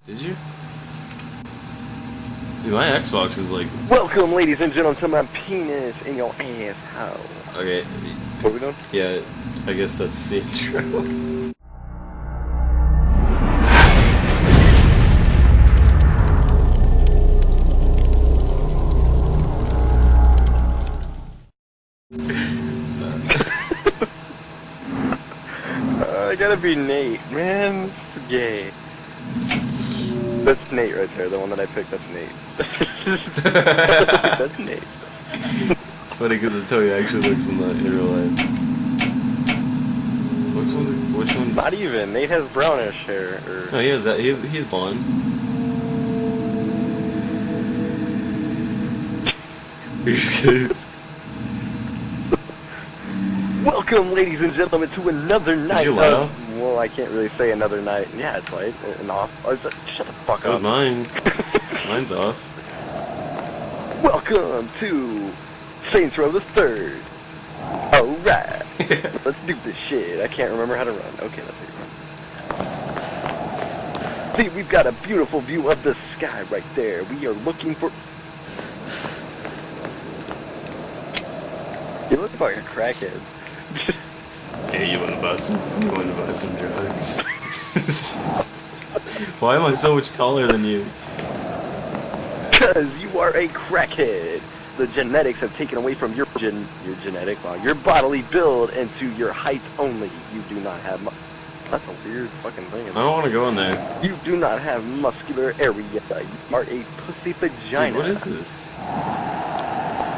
Did you? Dude, my Xbox is like... Welcome, ladies and gentlemen, to my penis in your asshole. Okay. What are we doing? Yeah, I guess that's the intro. I gotta be Nate, man. It's gay. That's Nate right there, the one that I picked. That's Nate. That's Nate. It's funny because that's how he actually looks in real life. Which one's... Not even. Nate has brownish hair. No, he has that. He's blonde. Welcome, ladies and gentlemen, to another night your light off? Well, I can't really say another night. Yeah, it's light and off. Oh, shut the fuck So up. is mine. Mine's off. Welcome to Saints Row the 3rd. Alright. Let's do this shit. I can't remember how to run. Okay, let's run. See, we've got a beautiful view of the sky right there. We are looking for... You look like a crackhead. Hey, you wanna buy some drugs? Why am I so much taller than you? Because you are a crackhead. The genetics have taken away from your your bodily build into your height only. You do not have that's a weird fucking thing. I don't want to go in there. You do not have muscular area. You are a pussy vagina. Dude, what is this?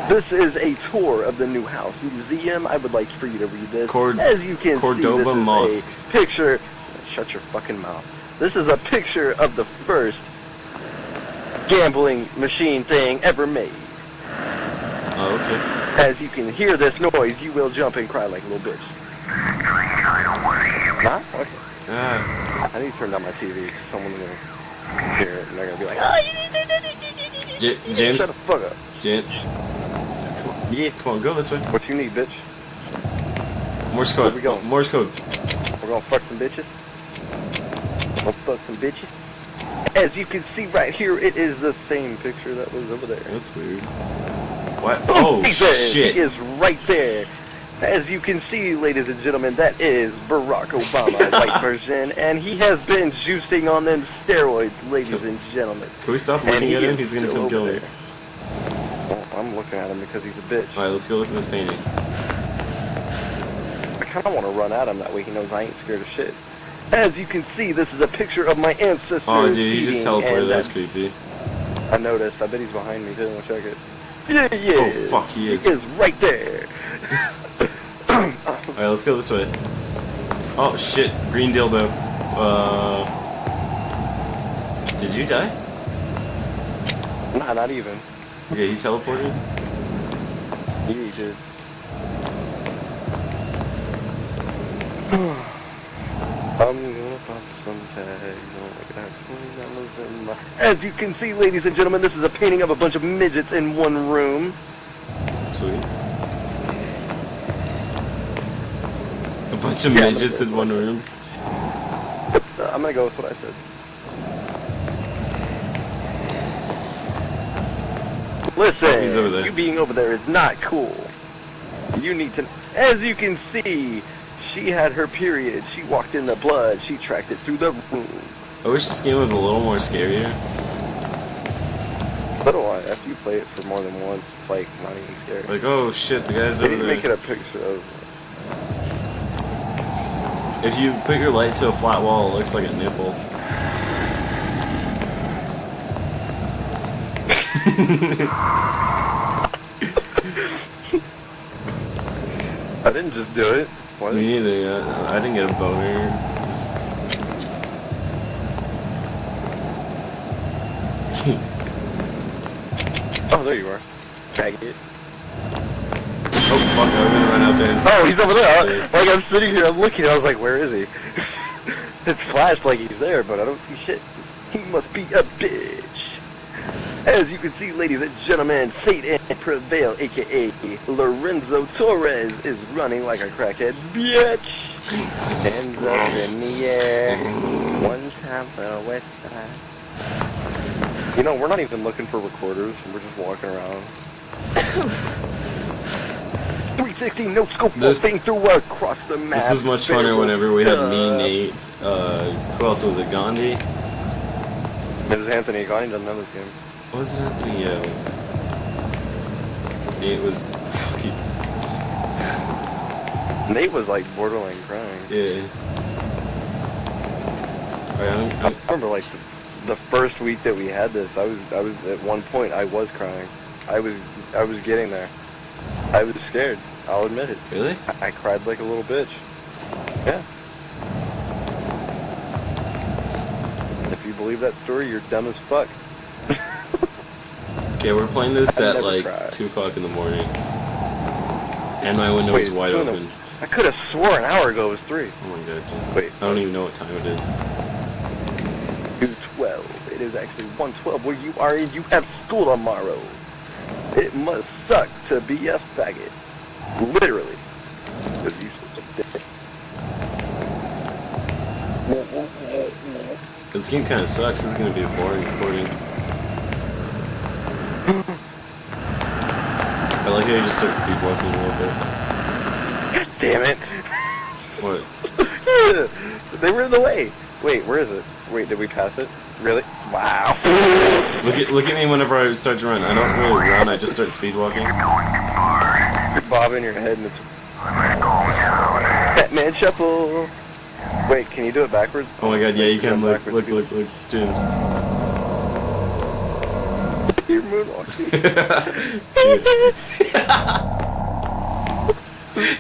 This is a tour of the new house museum. I would like for you to read this. As you can Cordoba see, this Mosque. is a picture. Shut your fucking mouth. This is a picture of the first gambling machine thing ever made. Oh, okay. As you can hear this noise, you will jump and cry like a little bitch. Nah? Okay. Ah. I need to turn down my TV. Someone's gonna hear it and they're gonna be like, James? Shut the fuck up. James? Yeah. Come on, go this way. What you need, bitch? Morse code. Where we going? Morse code. We're gonna fuck some bitches. We're gonna fuck some bitches. As you can see right here, it is the same picture that was over there. That's weird. What? Oh, shit. He is right there. As you can see, ladies and gentlemen, that is Barack Obama, white version, and he has been juicing on them steroids, ladies and gentlemen. Can we stop looking at him? He's gonna come kill me. Well, I'm looking at him because he's a bitch. Alright, let's go look at this painting. I kind of want to run at him, that way he knows I ain't scared of shit. As you can see, this is a picture of my ancestors. Oh, dude, he just teleported. That was creepy. I noticed. I bet he's behind me, too. I'll check it. Yeah, yeah. Oh, fuck, he is. He is right there. Alright, let's go this way. Oh, shit. Green dildo. Did you die? Nah, not even. Okay, he teleported? Yeah, he did. I'm gonna pop some tags. As you can see, ladies and gentlemen, this is a painting of a bunch of midgets in one room. Sweet. A bunch of midgets in one room. I'm gonna go with what I said. Listen, he's over there. You being over there is not cool. You need to... As you can see, she had her period. She walked in the blood. She tracked it through the room. I wish this game was a little more scarier. So do I. After you play it for more than once, it's like not even scary. Like, oh shit, the guy's They over need to there. make it a picture of... If you put your light to a flat wall, it looks like a nipple. I didn't just do it. What? Me neither, yeah. I didn't get a boner. It's just... Oh, there you are. Faggot. Oh fuck, I was gonna run out there and... Oh, he's over there. Like, I'm sitting here, I'm looking, I was like, where is he? It's flashed like he's there, but I don't see shit. He must be a bitch. As you can see, ladies and gentlemen, Satan Prevail, a.k.a. Lorenzo Torres, is running like a crackhead bitch. Hands up in the air. One time for the west side. You know, we're not even looking for recorders. We're just walking around. 360 no scope thing through across the map. This was much funner whenever we had me, Nate. Who else was it? Gandhi? It was Anthony. Gandhi doesn't know this game. Was it Anthony? Yeah, it was. Nate was fucking. Nate was like borderline crying. Yeah. Alright, I remember like the first week that we had this. I was at one point I was crying. I was getting there. I was scared. I'll admit it. Really? I cried like a little bitch. Yeah. If you believe that story, you're dumb as fuck. Okay, we're playing this I at never like cried. 2 o'clock in the morning. And my window is wide open. I could have swore an hour ago it was 3. Oh my god, James. Wait. I don't even know what time it is. 2:12. It is actually 1:12 where you are and you have school tomorrow. It must suck to be a faggot. Literally. Because you such a dick. This game kind of sucks. This is going to be a boring recording. I like how you just start speed walking a little bit. God damn it. What? They were in the way. Wait, where is it? Wait, did we pass it? Really? Wow. Look at me whenever I start to run. I don't really run. I just start speed walking. You're bobbing your head and it's Batman shuffle. Wait, can you do it backwards? Oh my god, yeah, you can. Look, Backwards. James. You're moonwalking.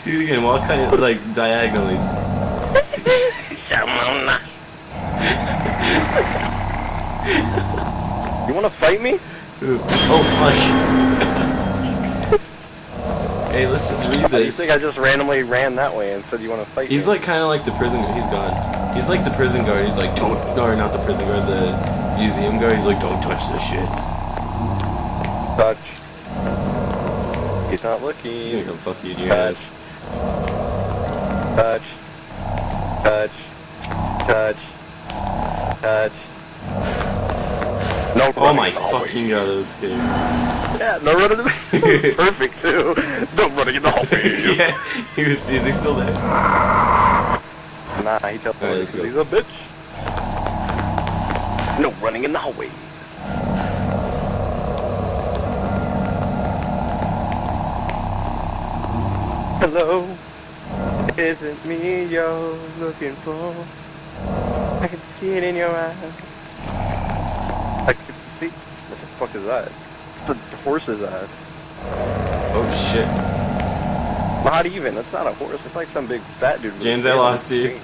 Do it again. Walk kind of like diagonally. You wanna fight me? Oh fuck. Hey, let's just read You this. think I just randomly ran that way and said you wanna fight He's me? like kind of like the prison. He's gone. He's like the prison guard. He's like, don't. Or not the prison guard. The museum guard. He's like, don't touch this shit. Touch. He's not He's looking. gonna come fuck you in your ass. Touch. Touch. Touch. Touch. No. Oh my running in the hallway. fucking god, that was scary. Yeah, no running in the perfect too. No running in the hallway. Yeah, is he still there? Nah, he tells me Alright, let's go. he's a bitch. No running in the hallway. Hello, is it me you're looking for? I can see it in your eyes. I can see. What the fuck is that? The horse's eyes. Oh shit. Not even. That's not a horse. It's like some big fat dude. with James, a I tail lost on the you. screen.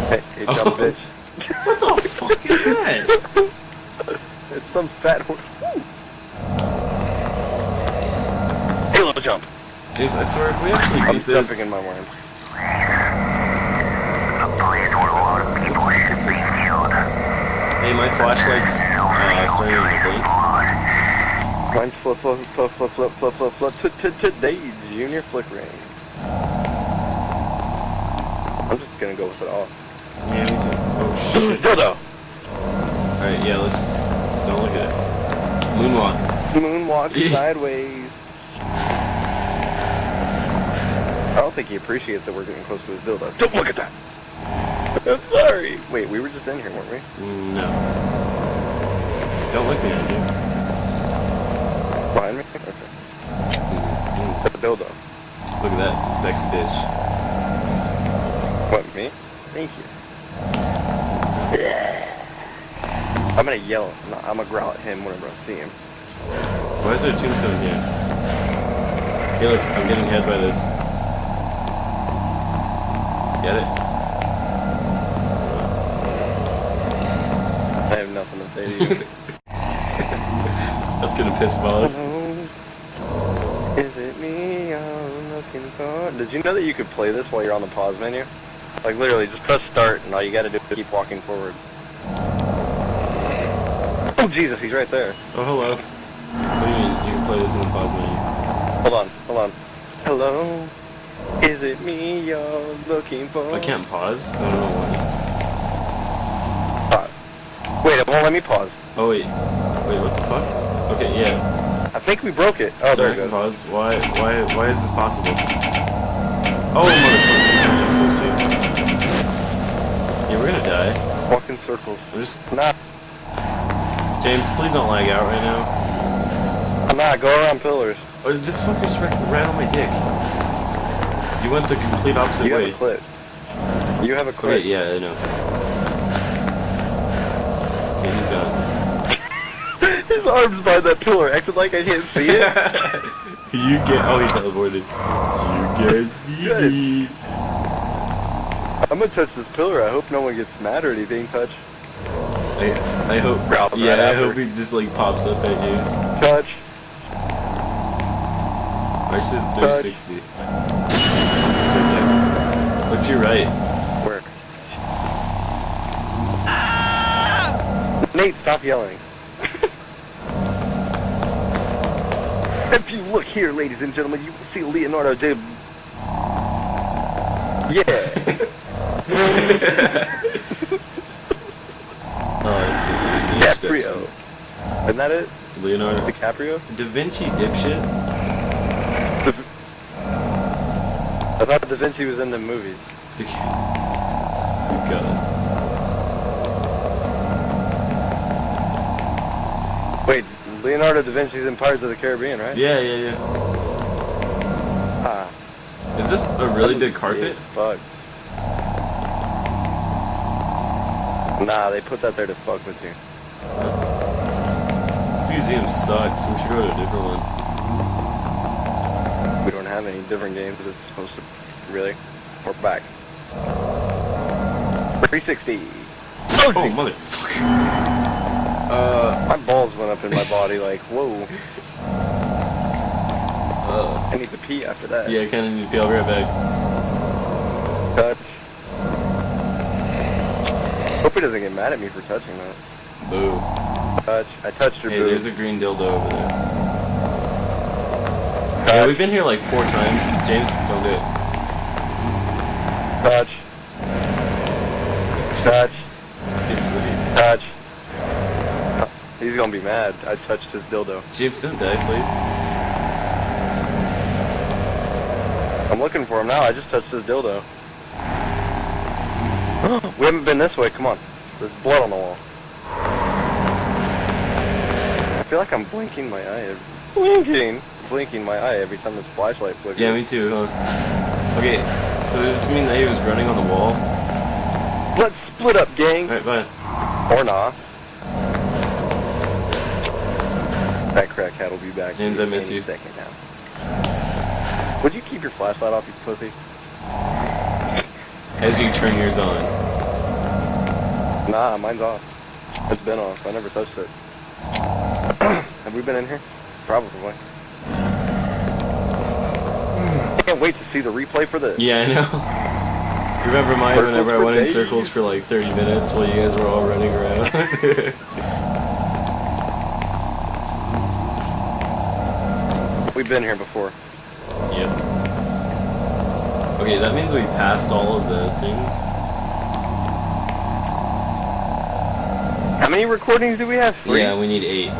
Hey, dumb Oh. bitch. What the fuck is that? It's some fat horse. Woo. Halo jump. James, I swear if we actually I'm beat this. jumping in my worm. What's this? Hey, my flashlight's starting to blink. Mine's flip. Today, junior flickering. I'm just gonna go with it all. Yeah, me too. Oh shit. Dildo. Alright, yeah, let's just don't look at it. Moonwalk. Moonwalk sideways. I don't think he appreciates that we're getting close to his dildo. Don't look at that! I'm sorry! Wait, we were just in here, weren't we? No. Don't look behind you. Behind me? Okay. Mm. The dildo. Look at that sexy bitch. What, me? Thank you. I'm gonna yell. I'm gonna growl at him whenever I see him. Why is there a tombstone here? Hey look, I'm getting hit by this. Get it? I have nothing to say to you. That's gonna piss him off. Hello? Is it me I'm looking for? Did you know that you could play this while you're on the pause menu? Like literally, just press start and all you gotta do is keep walking forward. Oh Jesus, he's right there. Oh, hello. What do you mean? You can play this in the pause menu. Hold on. Hello? Is it me you're looking for? I can't pause. I don't know why. Pause. Wait, it won't let me pause. Oh wait, what the fuck? Okay, yeah. I think we broke it. Oh, there I it can goes. pause. Why is this possible? Oh motherfucker! Sorry, Dark Souls, James. Yeah, we're gonna die. Walk in circles. I'm just Nah, James, please don't lag out right now. I'm not. Go around pillars. Oh, this fucker's right on my dick. You went the complete opposite You way. have a clip. You have a clip. Okay, yeah, I know. Okay, he's gone. His arms by that pillar, acting like I can't see it. You get. Oh, he teleported. You can see Good. me. I'm gonna touch this pillar. I hope no one gets mad or anything. Touch. I hope. Grab him Yeah, right I after. hope he just like pops up at you. Touch. I said 360. It's right there. Look to your right. Where? Nate, stop yelling. If you look here, ladies and gentlemen, you will see Leonardo da... Yeah. Oh, that's good. DiCaprio. Isn't that it? Leonardo. DiCaprio? Da Vinci dipshit? I thought Da Vinci was in the movies. Good God. Wait, Leonardo da Vinci's in Pirates of the Caribbean, right? Yeah. Ah. Is this a really big carpet? Fuck. Nah, they put that there to fuck with you. This museum sucks. We should go to a different one. We don't have any different games that it's supposed to... Really? We're back. 360. Oh, motherfucker. My balls went up in my body like, whoa. I need to pee after that. Yeah, I kinda need to pee. I'll be right back. Touch. Hope he doesn't get mad at me for touching that. Boo. Touch. I touched your Hey, boob. there's a green dildo over there. Touch. Yeah, we've been here like 4 times. James, don't do it. Touch. Touch. Touch. He's gonna be mad. I touched his dildo. James, don't die, please. I'm looking for him now. I just touched his dildo. We haven't been this way. Come on. There's blood on the wall. I feel like I'm blinking my eye. Blinking my eye every time this flashlight flickers. Yeah, me too, huh? Okay, so does this mean that he was running on the wall? Let's split up, gang. Alright, bye. Or not. That crackhead will be back. James, I miss any you. second now. Would you keep your flashlight off, you pussy? As you turn yours on. Nah, mine's off. It's been off. I never touched it. Have we been in here? Probably. I can't wait to see the replay for this. Yeah, I know. Remember mine Circles whenever I for went in days. circles for like 30 minutes while you guys were all running around? We've been here before. Yep. Okay, that means we passed all of the things. How many recordings do we have? 3? Yeah, we need 8.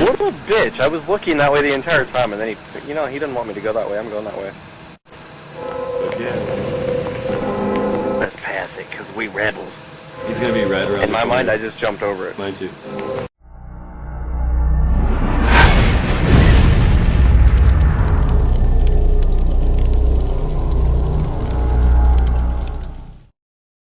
What a bitch. I was looking that way the entire time, and then he didn't want me to go that way. I'm going that way. Okay. Let's pass it, because we rebels. He's gonna be right around In the my corner. mind, I just jumped over it. Mine too.